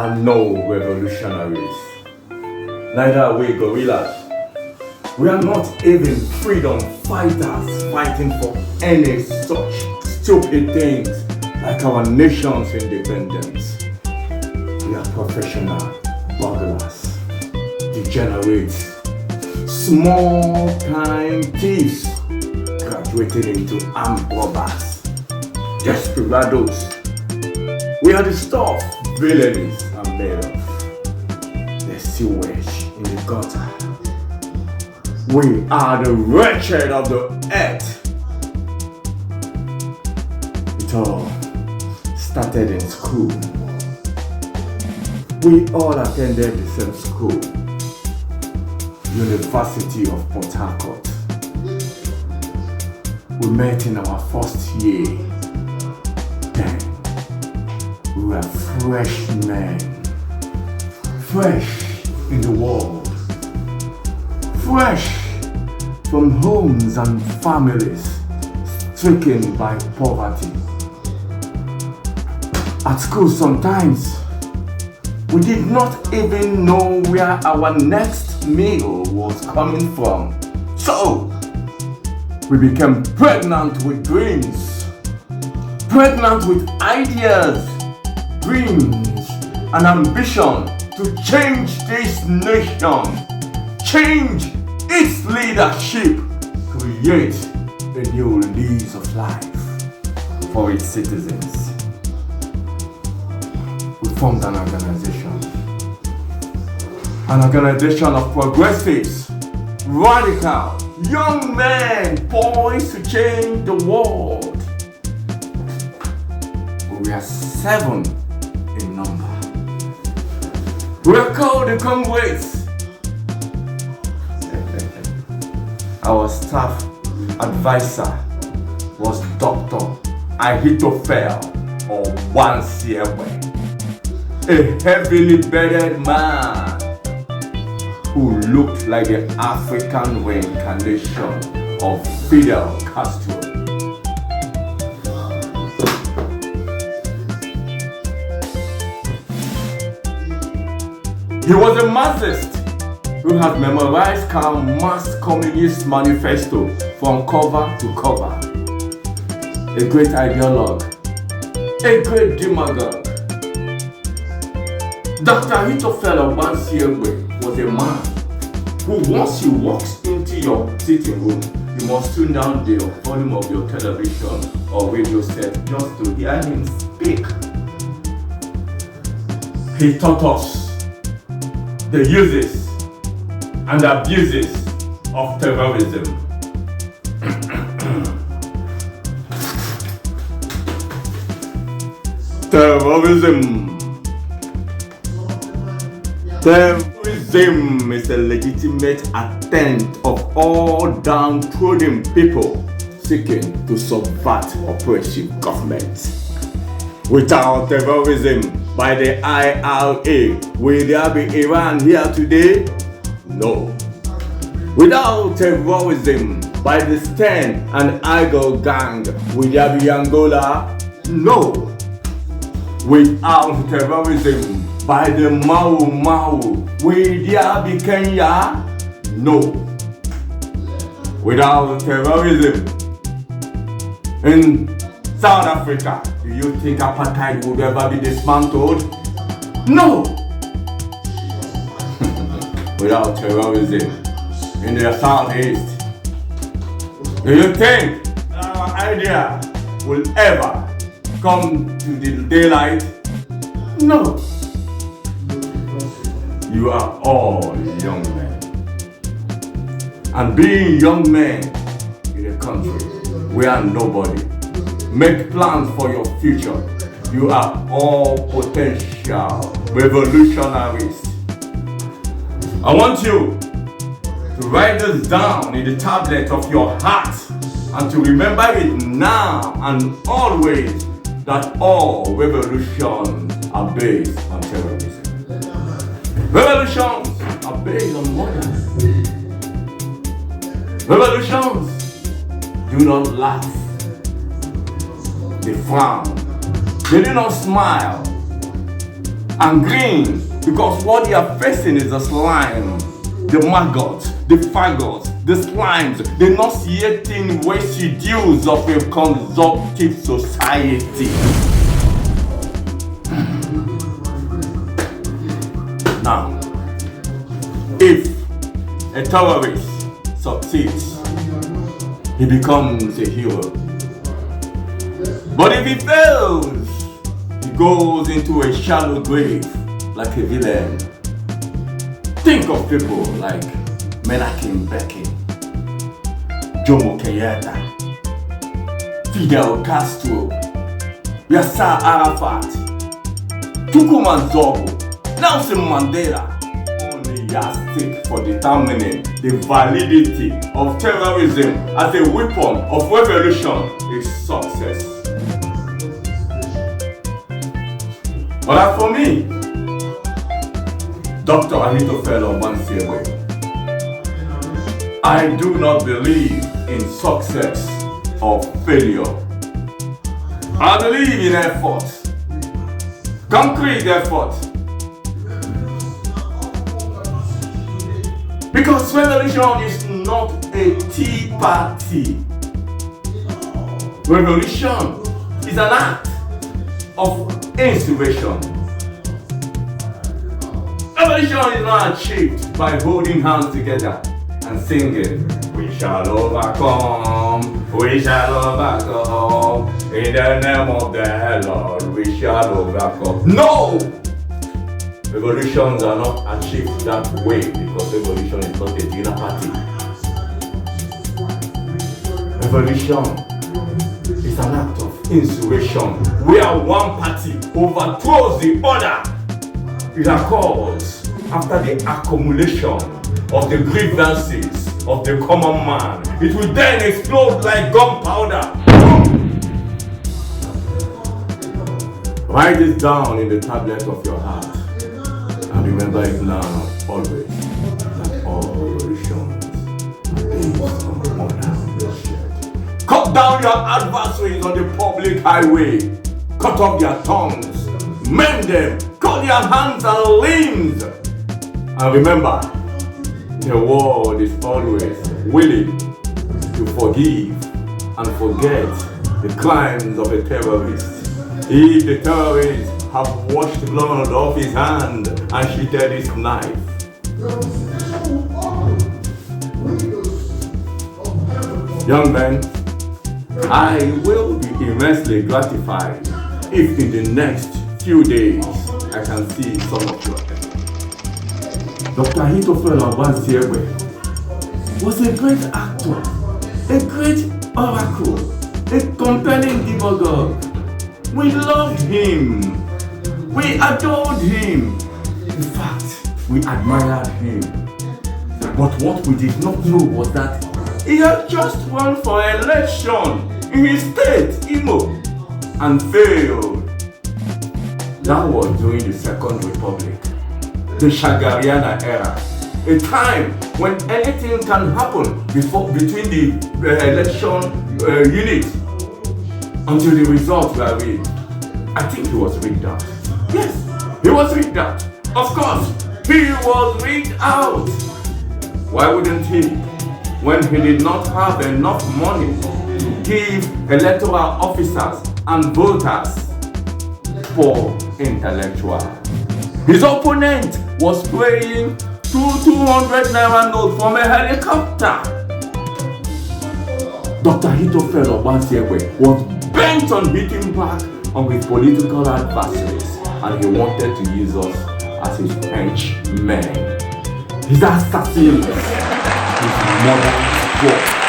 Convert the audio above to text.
are no revolutionaries. Neither are we guerrillas. We are not even freedom fighters fighting for any such stupid things like our nation's independence. We are professional burglars, degenerates, small-time thieves graduating into armed robbers, desperados. We are the stuff villains are made of, the sewage in the gutter. We are the wretched of the earth. It all started in school. We all attended the same school, University of Port Harcourt. We met in our first year. Then we were freshmen, fresh in the world, fresh from homes and families stricken by poverty. At school sometimes, we did not even know where our next meal was coming from. So, we became pregnant with dreams, pregnant with ideas, dreams, and ambition to change this nation, change its leadership, create a new lease of life for its citizens. We formed an organization of progressives, radical, young men poised to change the world. We are 7 in number. We are called the Comrades. Our staff advisor was Dr. Ahitophel or Wansiewé, a heavily bearded man who looked like the African reincarnation of Fidel Castro. He was a Marxist who had memorized Karl Marx's Communist Manifesto from cover to cover. A great ideologue, a great demagogue. Dr. Ahitophel Wansiewé was a man who, once he walks into your sitting room, you must tune down the volume of your television or radio set just to hear him speak. He taught us the uses and abuses of terrorism. Terrorism is a legitimate attempt of all downtrodden people seeking to subvert oppressive governments. Without terrorism by the IRA, will there be Iran here today? No. Without terrorism by the Stern and Igor gang, will there be Angola? No. Without terrorism by the Mau Mau, will there be Kenya? No. Without terrorism in South Africa, do you think apartheid would ever be dismantled? No. Without terrorism in the Southeast, do you think our idea will ever come to the daylight? No. You are all young men. And being young men in a country where nobody make plans for your future, you are all potential revolutionaries. I want you to write this down in the tablet of your heart and to remember it now and always that all revolutions are based on terrorism. Revolutions are based on murder. Revolutions do not laugh. They frown. They do not smile. And green, because what they are facing is the slime, the maggots, the faggots, the slimes, the nauseating residues of a consumptive society. Now, if a terrorist succeeds, he becomes a hero. But if he fails, he goes into a shallow grave like a villain. Think of people like Menachem Begin, Jomo Kenyatta, Fidel Castro, Yasser Arafat, Nkrumah Nzobo, Nelson Mandela. Only yardstick for determining the validity of terrorism as a weapon of revolution is success. But as for me, Dr. Ahithophel Obansiegbe, I do not believe in success or failure. I believe in effort, concrete effort. Because revolution is not a tea party. Revolution is an act of inspiration. Revolution is not achieved by holding hands together and singing, "We shall overcome, we shall overcome, in the name of the Lord, we shall overcome." No! Revolutions are not achieved that way because revolution is not a dinner party. Revolution is an act of insurrection where one party overthrows the other. It occurs after the accumulation of the grievances of the common man. It will then explode like gunpowder. Write this down in the tablet of your heart. And remember it now, always, that all revolutions are based on honor and bloodshed. Cut down your adversaries on the public highway. Cut off their tongues. Mend them. Cut their hands and limbs. And remember, the world is always willing to forgive and forget the crimes of a terrorist. If the terrorist have washed blood off his hand and sheathed his knife. Young men, I will be immensely gratified if in the next few days I can see some of your efforts. Dr. Ahithophel Obansiegbe was a great actor, a great oracle, a compelling demagogue. We loved him. We adored him. In fact, we admired him. But what we did not know was that he had just run for election in his state, Imo, and failed. That was during the Second Republic, the Shagariana era, a time when anything can happen between the election units until the results were rigged. I think he was rigged out. Yes, he was rigged out. Of course, he was rigged out. Why wouldn't he? When he did not have enough money to give electoral officers and voters for intellectuals. His opponent was praying 200 naira notes from a helicopter. Dr. Ahithophel Obansiegbe was bent on hitting back on his political adversaries, and he wanted to use us as his henchmen. His assassins, his mother's God.